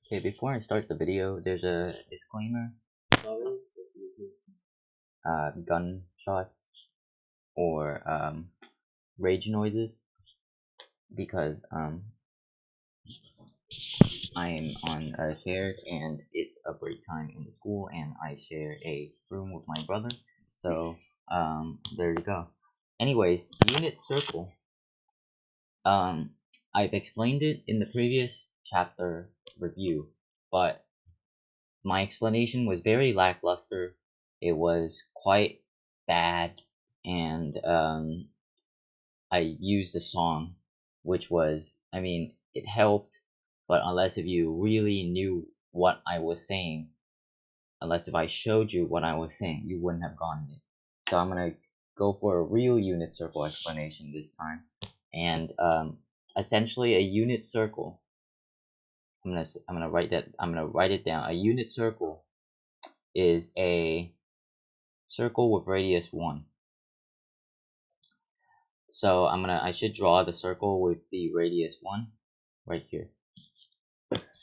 Okay, before I start the video, there's a disclaimer. Gunshots or rage noises because I am on a shared and it's a break time in the school and I share a room with my brother. So there you go. Anyways, unit circle. I've explained it in the previous chapter review, but my explanation was very lackluster. It was quite bad, and I used a song, which was, I mean, it helped, but unless if you really knew what I was saying, unless if I showed you what I was saying, you wouldn't have gotten it. So I'm gonna go for a real unit circle explanation this time, and essentially a unit circle. I'm gonna write it down. A unit circle is a circle with radius 1. So I should draw the circle with the radius 1 right here.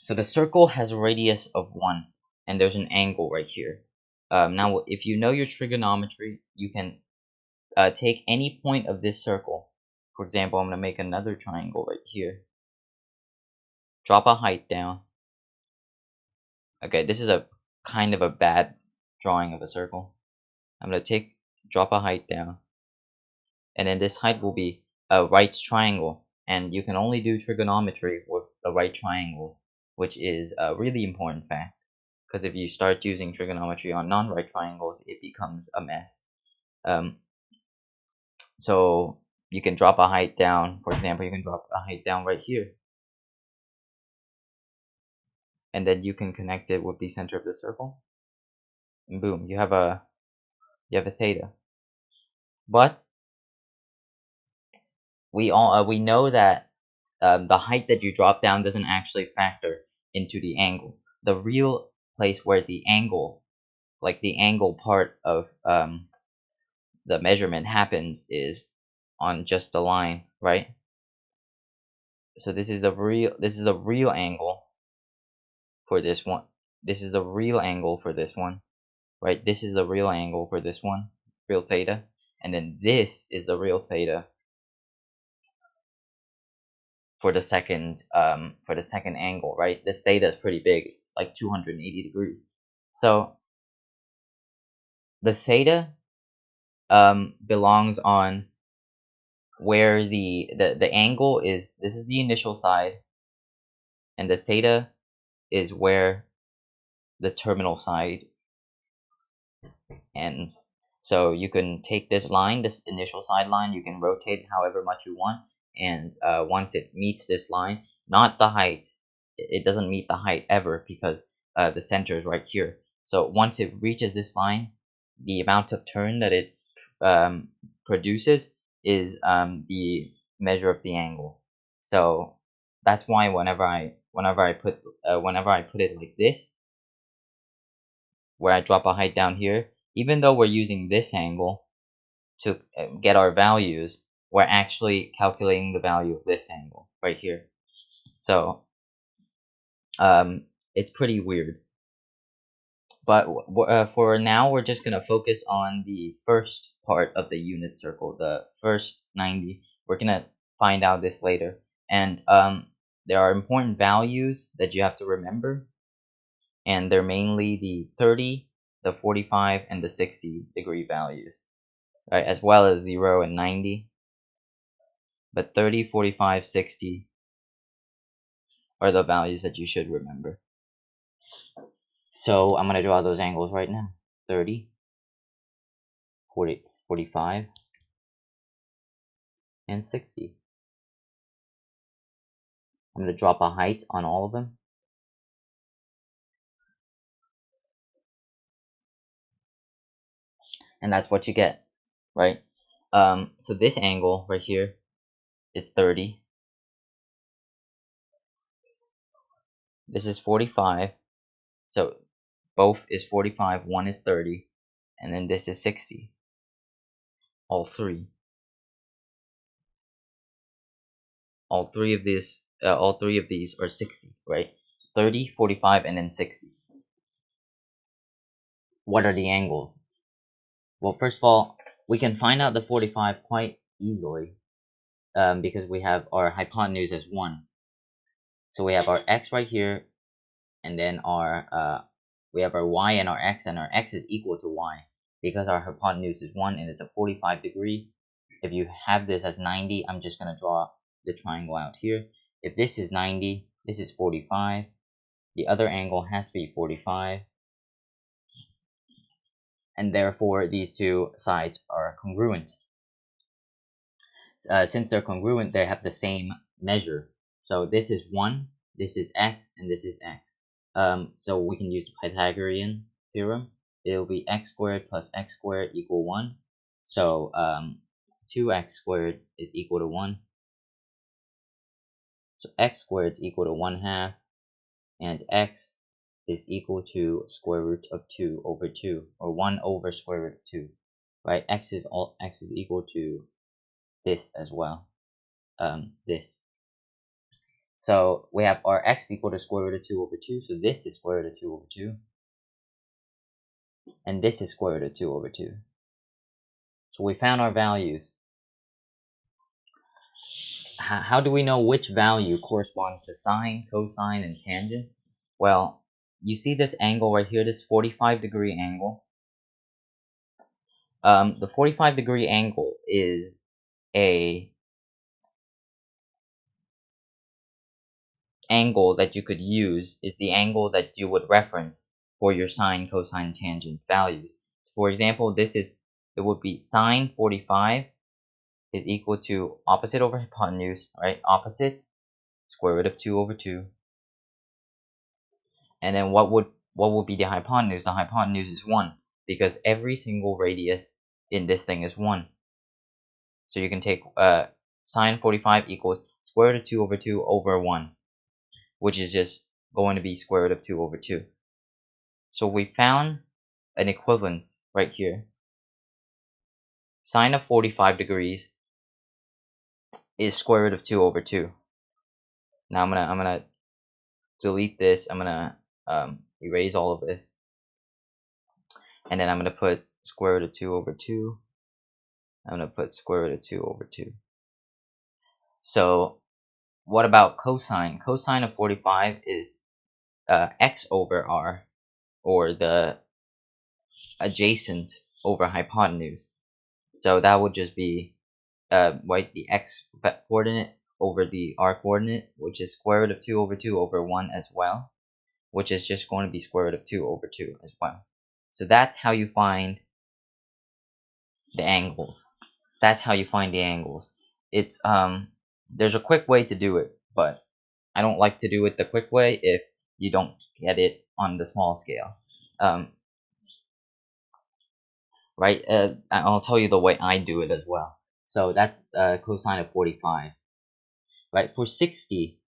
So the circle has a radius of 1 and there's an angle right here. Now if you know your trigonometry, you can take any point of this circle. For example, I'm going to make another triangle right here. Drop a height down. Okay, this is a kind of a bad drawing of a circle. I'm going to drop a height down. And then this height will be a right triangle. And you can only do trigonometry with a right triangle, which is a really important fact. Because if you start using trigonometry on non-right triangles, it becomes a mess. So you can drop a height down. For example, you can drop a height down right here. And then you can connect it with the center of the circle. And boom, you have a theta. But we know that the height that you drop down doesn't actually factor into the angle. The real place where the angle, like the angle part of the measurement happens, is on just the line, right? So this is the real angle for this one. This is the real angle for this one, right? This is the real angle for this one, real theta, and then this is the real theta for the second angle, right? This theta is pretty big. It's like 280 degrees. So the theta belongs on where the angle is. This is the initial side, and the theta is where the terminal side ends. So you can take this line, this initial side line, you can rotate it however much you want, and once it meets this line, not the height, it doesn't meet the height ever because the center is right here. So once it reaches this line, the amount of turn that it produces is the measure of the angle. So that's why whenever I put it like this, where I drop a height down here, even though we're using this angle to get our values, we're actually calculating the value of this angle right here. So it's pretty weird. But for now, we're just going to focus on the first part of the unit circle, the first 90. We're going to find out this later. And there are important values that you have to remember. And they're mainly the 30, the 45, and the 60 degree values, right? As well as 0 and 90. But 30, 45, 60 are the values that you should remember. So I'm going to draw those angles right now. 30, 40, 45, and 60. I'm going to drop a height on all of them. And that's what you get, right? So this angle right here is 30. This is 45. So both is 45, one is 30, and then this is 60. All three. All three of these are 60, right? 30, 45, and then 60. What are the angles? Well, first of all, we can find out the 45 quite easily because we have our hypotenuse as 1. So we have our x right here, and then we have our y and our x is equal to y because our hypotenuse is 1 and it's a 45 degree. If you have this as 90, I'm just going to draw the triangle out here. If this is 90, this is 45. The other angle has to be 45. And therefore, these two sides are congruent. Since they're congruent, they have the same measure. So this is 1, this is x, and this is x. So we can use the Pythagorean theorem. It'll be x squared plus x squared equal 1. So 2x squared is equal to 1. So x squared is equal to 1/2, and x is equal to square root of 2 over 2, or 1 over square root of 2. Right? X is equal to this as well. This. So we have our x equal to square root of 2 over 2. So this is square root of 2 over 2. And this is square root of 2 over 2. So we found our values. How do we know which value corresponds to sine, cosine, and tangent? Well, you see this angle right here, this 45-degree angle. The 45-degree angle is a angle that you could use, is the angle that you would reference for your sine, cosine, tangent values. For example, it would be sine 45 is equal to opposite over hypotenuse, right? Opposite, square root of 2 over 2. And then what would be the hypotenuse? The hypotenuse is 1 because every single radius in this thing is 1. So you can take sine 45 equals square root of 2 over 2 over 1, which is just going to be square root of 2 over 2. So we found an equivalence right here. Sine of 45 degrees is square root of 2 over 2. Now I'm gonna delete this. I'm gonna erase all of this, and then I'm gonna put square root of 2 over 2. I'm gonna put square root of 2 over 2. So what about cosine? Cosine of 45 is x over r, or the adjacent over hypotenuse. So that would just be the x coordinate over the r coordinate, which is square root of 2 over 2 over 1 as well, which is just going to be square root of 2 over 2 as well. So that's how you find the angles. That's how you find the angles. It's there's a quick way to do it, but I don't like to do it the quick way if you don't get it on the small scale. Right? I'll tell you the way I do it as well. So that's cosine of 45. Right? For 60,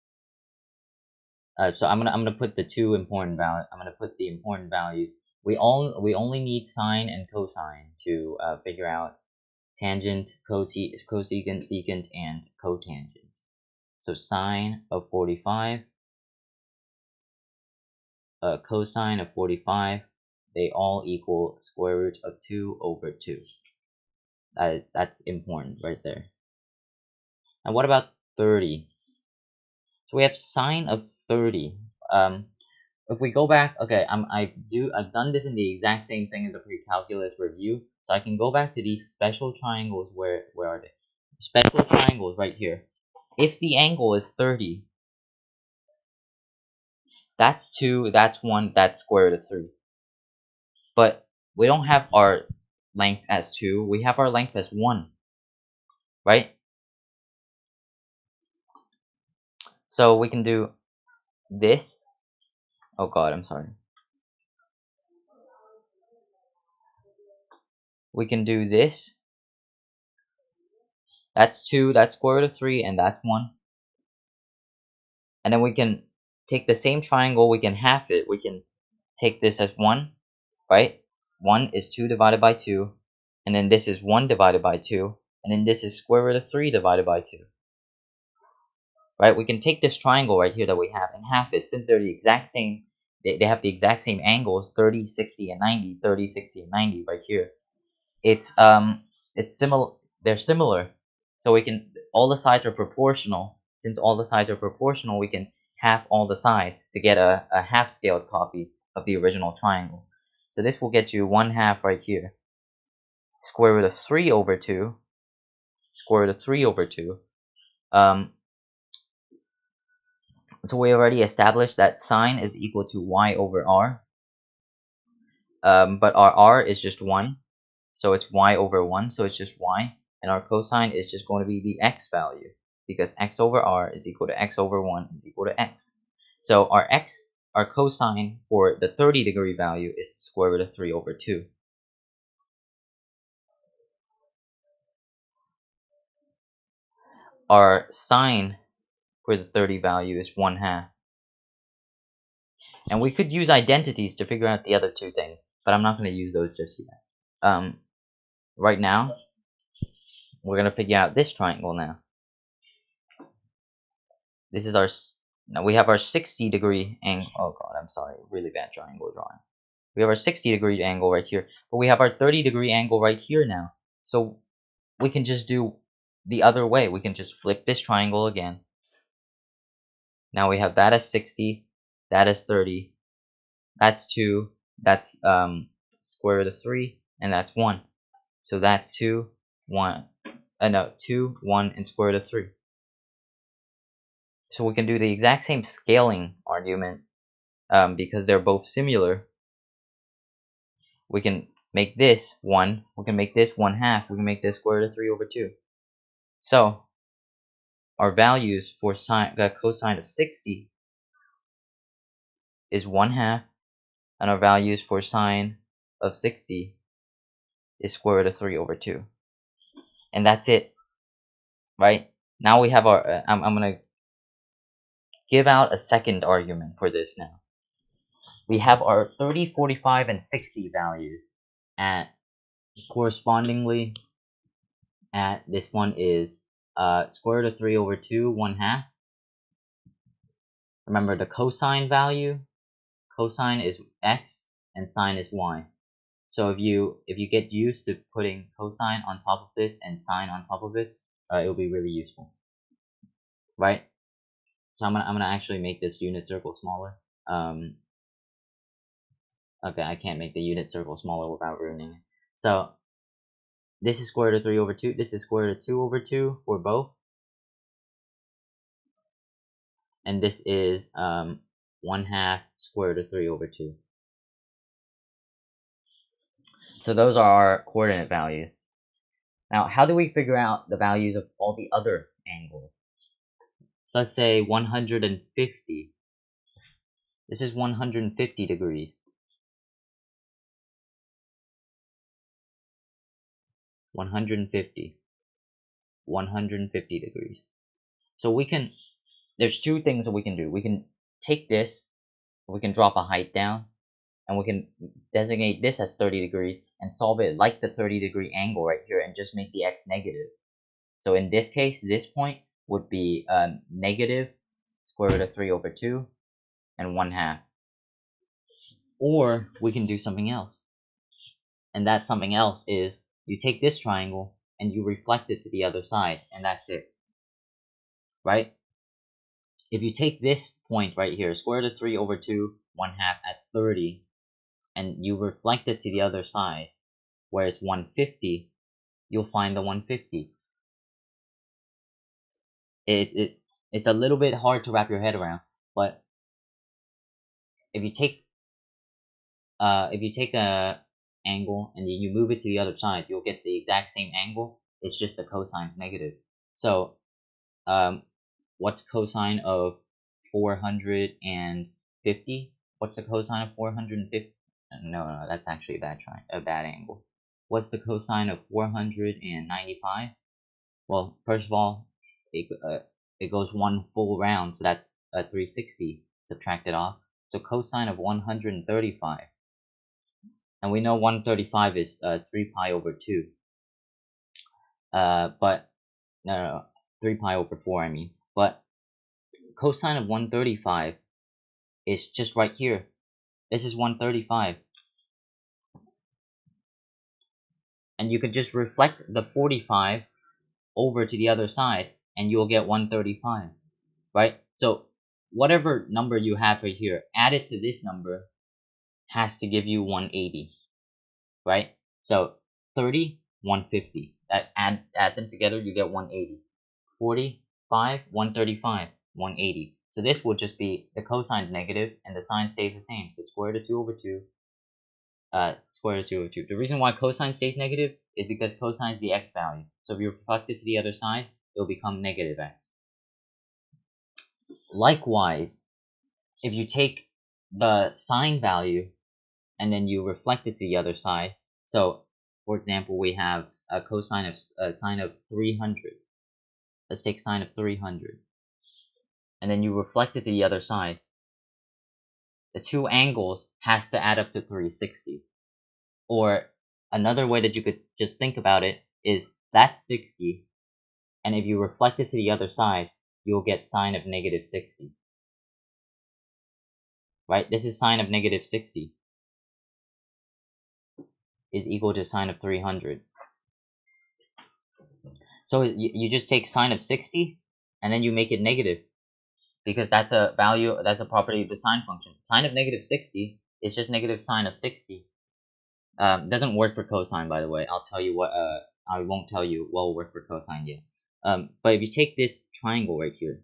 so I'm gonna put the two important values. I'm gonna put the important values. We only need sine and cosine to figure out tangent, cosecant, secant, and cotangent. So sine of 45, cosine of 45, they all equal square root of 2 over 2. That's important right there. And what about 30? So we have sine of 30. If we go back, okay, I've done this in the exact same thing as the pre-calculus review, so I can go back to these special triangles. Where are they? Special triangles right here. If the angle is 30, that's 2, that's 1, that's square root of 3. But we don't have our length as 2, we have our length as 1, right? So we can do this. Oh god, I'm sorry. We can do this. That's 2, that's square root of 3, and that's 1. And then we can take the same triangle, we can half it. We can take this as 1, right? 1 is 2 divided by 2. And then this is 1 divided by 2. And then this is square root of 3 divided by 2. right? We can take this triangle right here that we have and half it, since they're the exact same, they have the exact same angles, 30, 60, and 90, 30, 60, and 90 right here. It's similar, they're similar, so we can, all the sides are proportional. Since all the sides are proportional, we can half all the sides to get a half-scaled copy of the original triangle. So this will get you 1/2 right here. Square root of 3 over 2, square root of 3 over 2. So we already established that sine is equal to y over r. But our r is just 1, so it's y over 1, so it's just y. And our cosine is just going to be the x value, because x over r is equal to x over 1 is equal to x. So our cosine for the 30-degree value is the square root of 3 over 2. Our sine for the 30 value is 1/2. And we could use identities to figure out the other two things, but I'm not going to use those just yet. Right now, we're going to figure out this triangle now. This is our, now we have our 60-degree angle. Oh god, I'm sorry, really bad triangle drawing. We have our 60-degree angle right here, but we have our 30-degree angle right here now. So we can just do the other way. We can just flip this triangle again. Now we have that as 60, that as 30, that's 2, that's square root of 3, and that's 1. So that's 2, 1, no, 2, 1, and square root of 3. So we can do the exact same scaling argument, because they're both similar. We can make this 1, we can make this 1/2, we can make this square root of 3 over 2. So our values for cosine of 60 is 1/2, and our values for sine of 60 is square root of 3 over 2. And that's it, right? Now we have our, I'm going to give out a second argument for this now. We have our 30, 45, and 60 values at, correspondingly, at this one is square root of 3 over 2, 1/2. Remember the cosine value, cosine is x and sine is y. So if you get used to putting cosine on top of this and sine on top of it, it'll be really useful, right? So I'm gonna actually make this unit circle smaller. Okay, I can't make the unit circle smaller without ruining it. So this is square root of 3 over 2. This is square root of 2 over 2 for both. And this is 1/2 square root of 3 over 2. So those are our coordinate values. Now, how do we figure out the values of all the other angles? So let's say 150. This is 150 degrees. 150. 150 degrees. So we can, there's two things that we can do. We can take this, we can drop a height down, and we can designate this as 30 degrees and solve it like the 30-degree angle right here and just make the x negative. So in this case, this point would be negative square root of 3 over 2 and 1/2. Or we can do something else. And that something else is you take this triangle and you reflect it to the other side, and that's it. Right? If you take this point right here, square root of 3 over 2, 1/2 at 30, and you reflect it to the other side, whereas 150, you'll find the 150. It's a little bit hard to wrap your head around, but if you take a angle and you move it to the other side, you'll get the exact same angle. It's just the cosine's negative. So what's cosine of 450? What's the cosine of 450? No, that's actually a bad angle. What's the cosine of 495? Well, first of all, it goes one full round, so that's 360. Subtract it off. So cosine of 135. And we know 135 is 3 pi over 2. But no, 3 pi over 4, I mean. But cosine of 135 is just right here. This is 135. And you could just reflect the 45 over to the other side, and you'll get 135, right? So whatever number you have right here, added to this number, has to give you 180, right? So 30, 150. Add them together, you get 180. 45, 135, 180. So this will just be the cosine's negative and the sign stays the same. So square root of 2 over 2, square root of 2 over 2. The reason why cosine stays negative is because cosine is the x value. So if you reflect it to the other side, it'll become negative x. Likewise, if you take the sine value and then you reflect it to the other side, so for example, we have a cosine of sine of 300. Let's take sine of 300. And then you reflect it to the other side. The two angles has to add up to 360. Or another way that you could just think about it is that's 60, and if you reflect it to the other side, you'll get sine of negative 60. Right? This is sine of negative 60 is equal to sine of 300. So you just take sine of 60 and then you make it negative, because that's a value, that's a property of the sine function. Sine of negative 60 is just negative sine of 60. Doesn't work for cosine, by the way. I'll tell you what. I won't tell you what will work for cosine yet. But if you take this triangle right here,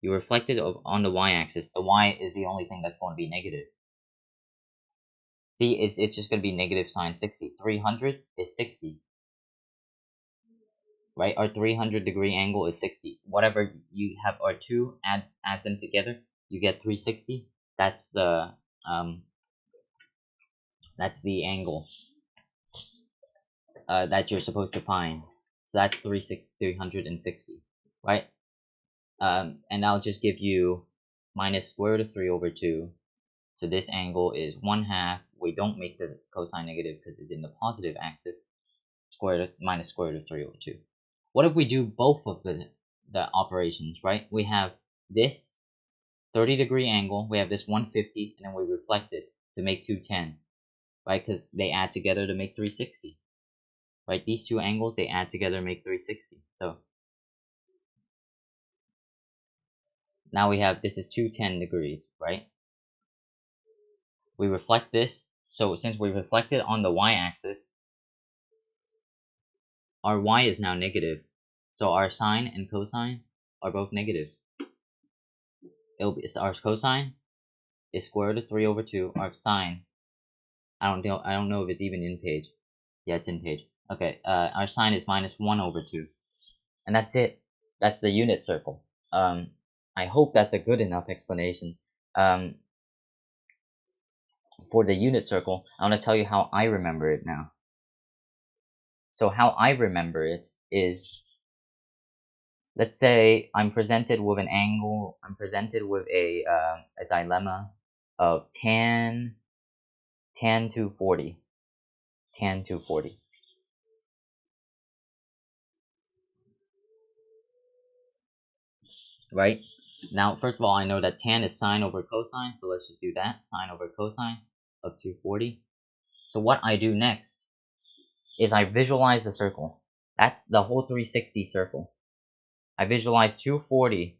you reflect it on the y-axis. The y is the only thing that's going to be negative. See, it's just going to be negative sine 60. 300 is 60. Right? Our 300-degree angle is 60. Whatever you have our two, add them together, you get 360. That's the angle that you're supposed to find. So that's 360, right? And I'll just give you minus square root of 3 over 2. So this angle is 1/2. We don't make the cosine negative because it's in the positive axis. Minus square root of 3 over 2. What if we do both of the operations, right? We have this 30-degree angle, we have this 150, and then we reflect it to make 210, right? Because they add together to make 360. Right? These two angles, they add together to make 360. So now we have, this is 210 degrees, right? We reflect this, so since we reflect it on the y-axis, our y is now negative. So our sine and cosine are both negative. Our cosine is square root of 3 over 2. Our sine, I don't know if it's even in page. Yeah, it's in page. Okay, our sine is minus 1 over 2. And that's it. That's the unit circle. I hope that's a good enough explanation. For the unit circle, I want to tell you how I remember it now. So how I remember it is, let's say I'm presented with an angle, I'm presented with a dilemma of tan 240. Tan 240. Right? Now, first of all, I know that tan is sine over cosine, so let's just do that. Sine over cosine of 240. So what I do next is I visualize the circle. That's the whole 360 circle. I visualize 240.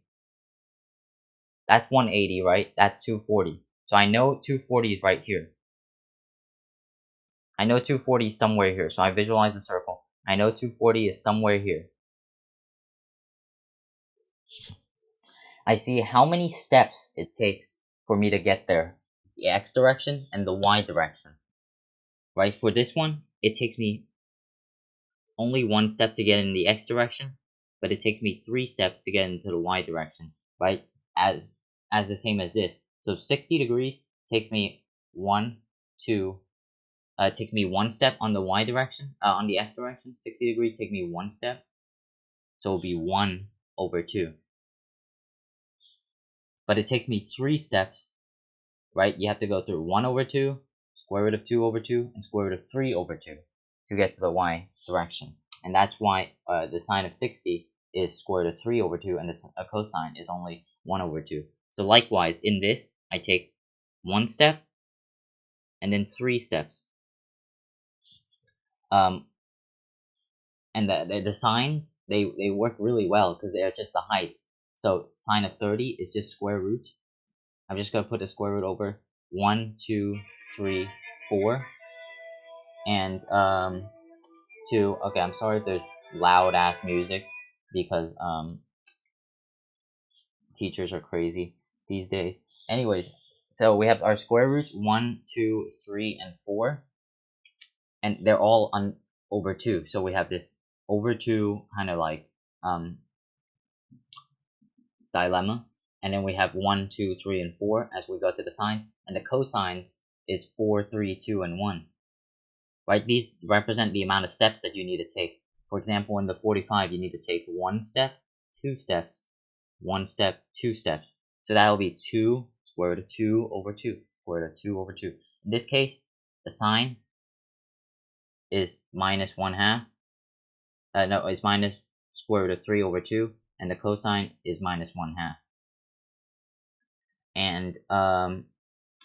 That's 180, right? That's 240. So I know 240 is right here. I know 240 is somewhere here, so I visualize the circle. I know 240 is somewhere here. I see how many steps it takes for me to get there. The x direction and the y direction. Right? For this one, it takes me only one step to get in the x direction, but it takes me 3 steps to get into the y direction. Right? As the same as this. So 60 degrees takes me 1, 2, takes me 1 step on the y direction, on the x direction. 60 degrees take me 1 step, so it'll be 1 over 2. But it takes me 3 steps, right? You have to go through 1 over 2, square root of 2 over 2, and square root of 3 over 2 to get to the y direction. And that's why the sine of 60 is square root of 3 over 2, and a cosine is only 1 over 2. So likewise, in this, I take 1 step, and then 3 steps. And the signs, they work really well, because they're just the heights. So sine of 30 is just square root. I'm just going to put the square root over 1, 2, 3, 4. And, okay, I'm sorry if there's loud ass music, because, teachers are crazy these days. Anyways, so we have our square roots 1, 2, 3, and 4, and they're all over 2. So we have this over 2 kind of like dilemma, and then we have 1, 2, 3, and 4 as we go to the signs, and the cosines is 4, 3, 2, and 1. Right? These represent the amount of steps that you need to take. For example, in the 45, you need to take 1 step, 2 steps, 1 step, 2 steps. So that'll be 2 square root of 2 over 2, square root of 2 over 2. In this case, the sine is minus 1/2. No, it's minus square root of 3 over 2, and the cosine is minus 1/2. And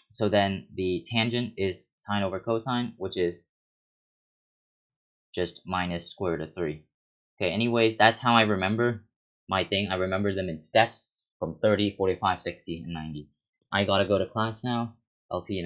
so then the tangent is sine over cosine, which is just minus square root of 3. Okay, anyways, that's how I remember my thing. I remember them in steps from 30, 45, 60, and 90. I gotta go to class now. I'll see you next.